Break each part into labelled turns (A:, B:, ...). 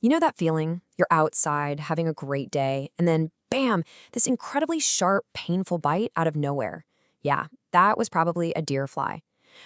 A: You know that feeling? You're outside, having a great day, and then bam, this incredibly sharp, painful bite out of nowhere. Yeah, that was probably a deer fly.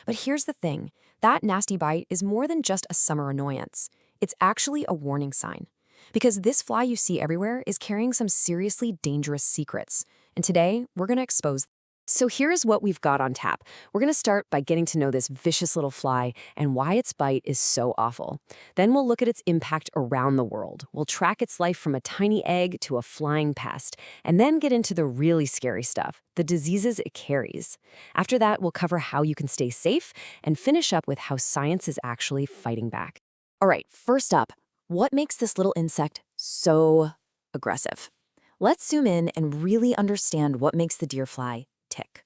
A: But here's the thing, that nasty bite is more than just a summer annoyance. It's actually a warning sign. Because this fly you see everywhere is carrying some seriously dangerous secrets. And today, we're going to expose. So here's what we've got on tap. We're going to start by getting to know this vicious little fly and why its bite is so awful. Then we'll look at its impact around the world. We'll track its life from a tiny egg to a flying pest, and then get into the really scary stuff, the diseases it carries. After that, we'll cover how you can stay safe and finish up with how science is actually fighting back. All right, first up, what makes this little insect so aggressive? Let's zoom in and really understand what makes the deer fly tick.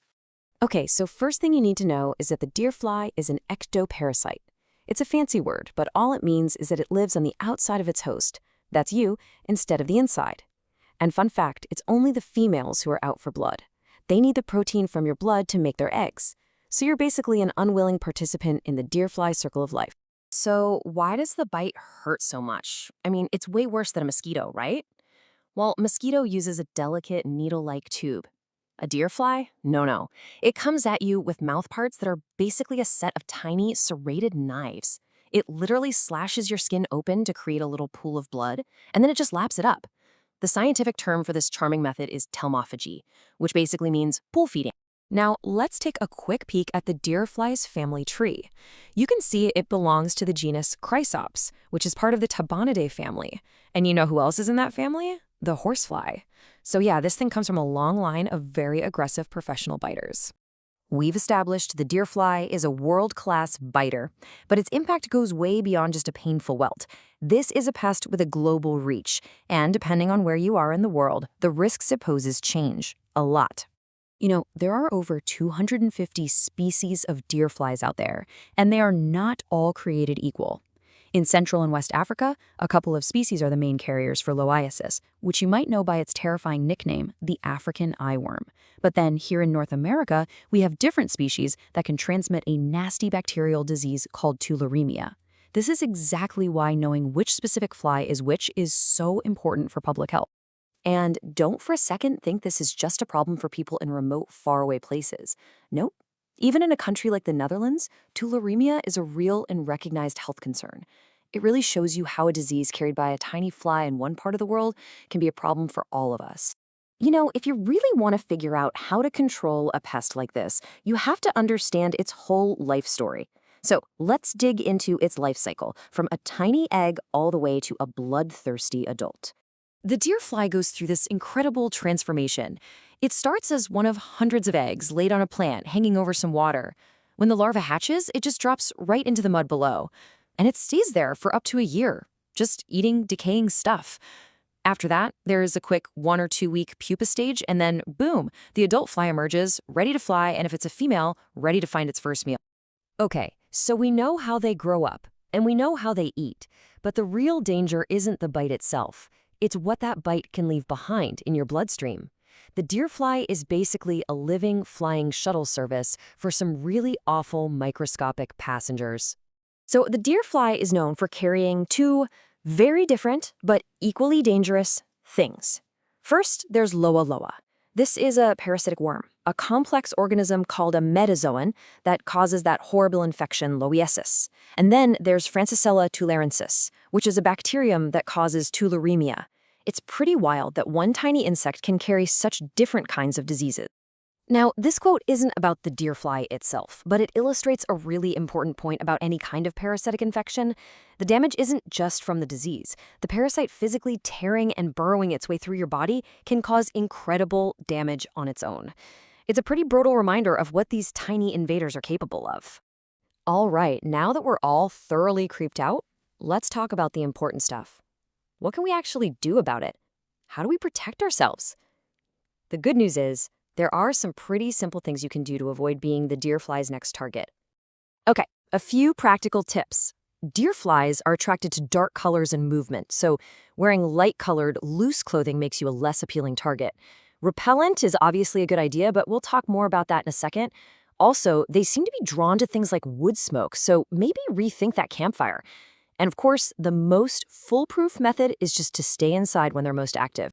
A: Okay, so first thing you need to know is that the deer fly is an ectoparasite. It's a fancy word, but all it means is that it lives on the outside of its host, that's you, instead of the inside. And fun fact, it's only the females who are out for blood. They need the protein from your blood to make their eggs. So you're basically an unwilling participant in the deer fly circle of life. So why does the bite hurt so much? I mean, it's way worse than a mosquito, right? Well, mosquito uses a delicate needle-like tube. A deer fly? No. It comes at you with mouth parts that are basically a set of tiny, serrated knives. It literally slashes your skin open to create a little pool of blood, and then it just laps it up. The scientific term for this charming method is telmophagy, which basically means pool feeding. Now, let's take a quick peek at the deer fly's family tree. You can see it belongs to the genus Chrysops, which is part of the Tabanidae family. And you know who else is in that family? The horsefly. So yeah, this thing comes from a long line of very aggressive professional biters. We've established the deer fly is a world-class biter, but its impact goes way beyond just a painful welt. This is a pest with a global reach, and depending on where you are in the world, the risks it poses change a lot. You know, there are over 250 species of deer flies out there, and they are not all created equal. In Central and West Africa, a couple of species are the main carriers for loiasis, which you might know by its terrifying nickname, the African eyeworm. But then here in North America, we have different species that can transmit a nasty bacterial disease called tularemia. This is exactly why knowing which specific fly is which is so important for public health. And don't for a second think this is just a problem for people in remote, faraway places. Nope. Even in a country like the Netherlands, tularemia is a real and recognized health concern. It really shows you how a disease carried by a tiny fly in one part of the world can be a problem for all of us. You know, if you really want to figure out how to control a pest like this, you have to understand its whole life story. So let's dig into its life cycle, from a tiny egg all the way to a bloodthirsty adult. The deer fly goes through this incredible transformation. It starts as one of hundreds of eggs laid on a plant hanging over some water. When the larva hatches, it just drops right into the mud below. And it stays there for up to a year, just eating decaying stuff. After that, there is a quick 1 or 2 week pupa stage, and then boom, the adult fly emerges, ready to fly, and if it's a female, ready to find its first meal. Okay, so we know how they grow up, and we know how they eat, but the real danger isn't the bite itself. It's what that bite can leave behind in your bloodstream. The deer fly is basically a living, flying shuttle service for some really awful microscopic passengers. So the deer fly is known for carrying two very different but equally dangerous things. First, there's Loa loa. This is a parasitic worm, a complex organism called a metazoan that causes that horrible infection loiasis. And then there's Francisella tularensis, which is a bacterium that causes tularemia. It's pretty wild that one tiny insect can carry such different kinds of diseases. Now, this quote isn't about the deer fly itself, but it illustrates a really important point about any kind of parasitic infection. The damage isn't just from the disease. The parasite physically tearing and burrowing its way through your body can cause incredible damage on its own. It's a pretty brutal reminder of what these tiny invaders are capable of. All right, now that we're all thoroughly creeped out, let's talk about the important stuff. What can we actually do about it? How do we protect ourselves? The good news is, there are some pretty simple things you can do to avoid being the deer fly's next target. Okay, a few practical tips. Deer flies are attracted to dark colors and movement, so wearing light-colored, loose clothing makes you a less appealing target. Repellent is obviously a good idea, but we'll talk more about that in a second. Also, they seem to be drawn to things like wood smoke, so maybe rethink that campfire. And of course, the most foolproof method is just to stay inside when they're most active.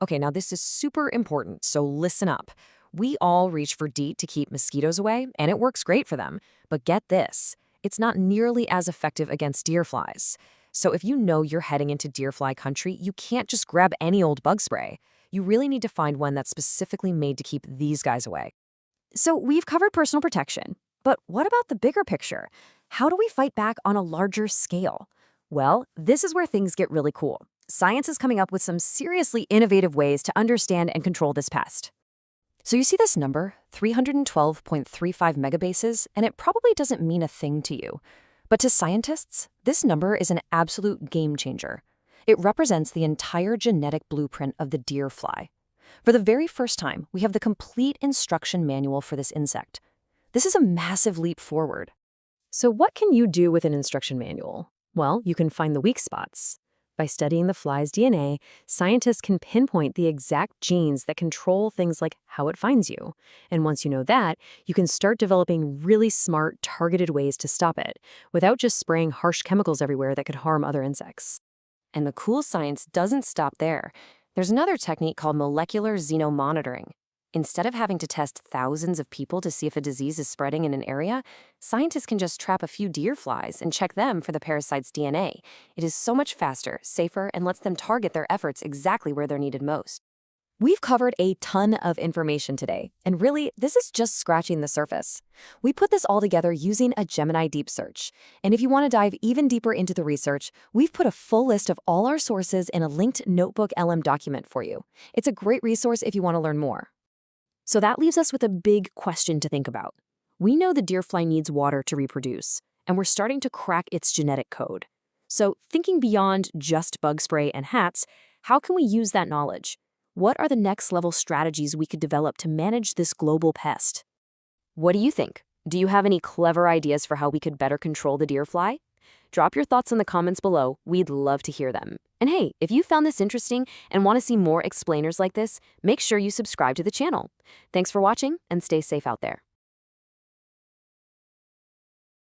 A: Okay, now this is super important, so listen up. We all reach for DEET to keep mosquitoes away, and it works great for them. But get this, it's not nearly as effective against deer flies. So if you know you're heading into deer fly country, you can't just grab any old bug spray. You really need to find one that's specifically made to keep these guys away. So we've covered personal protection, but what about the bigger picture? How do we fight back on a larger scale? Well, this is where things get really cool. Science is coming up with some seriously innovative ways to understand and control this pest. So you see this number, 312.35 megabases, and it probably doesn't mean a thing to you. But to scientists, this number is an absolute game changer. It represents the entire genetic blueprint of the deer fly. For the very first time, we have the complete instruction manual for this insect. This is a massive leap forward. So what can you do with an instruction manual? Well, you can find the weak spots. By studying the fly's DNA, scientists can pinpoint the exact genes that control things like how it finds you. And once you know that, you can start developing really smart, targeted ways to stop it, without just spraying harsh chemicals everywhere that could harm other insects. And the cool science doesn't stop there. There's another technique called molecular xenomonitoring. Instead of having to test thousands of people to see if a disease is spreading in an area, scientists can just trap a few deer flies and check them for the parasite's DNA. It is so much faster, safer, and lets them target their efforts exactly where they're needed most. We've covered a ton of information today, and really, this is just scratching the surface. We put this all together using a Gemini deep search. And if you want to dive even deeper into the research, we've put a full list of all our sources in a linked Notebook LM document for you. It's a great resource if you want to learn more. So that leaves us with a big question to think about. We know the deer fly needs water to reproduce, and we're starting to crack its genetic code. So thinking beyond just bug spray and hats, how can we use that knowledge? What are the next level strategies we could develop to manage this global pest? What do you think? Do you have any clever ideas for how we could better control the deer fly? Drop your thoughts in the comments below. We'd love to hear them. And hey, if you found this interesting and want to see more explainers like this, make sure you subscribe to the channel. Thanks for watching and stay safe out there.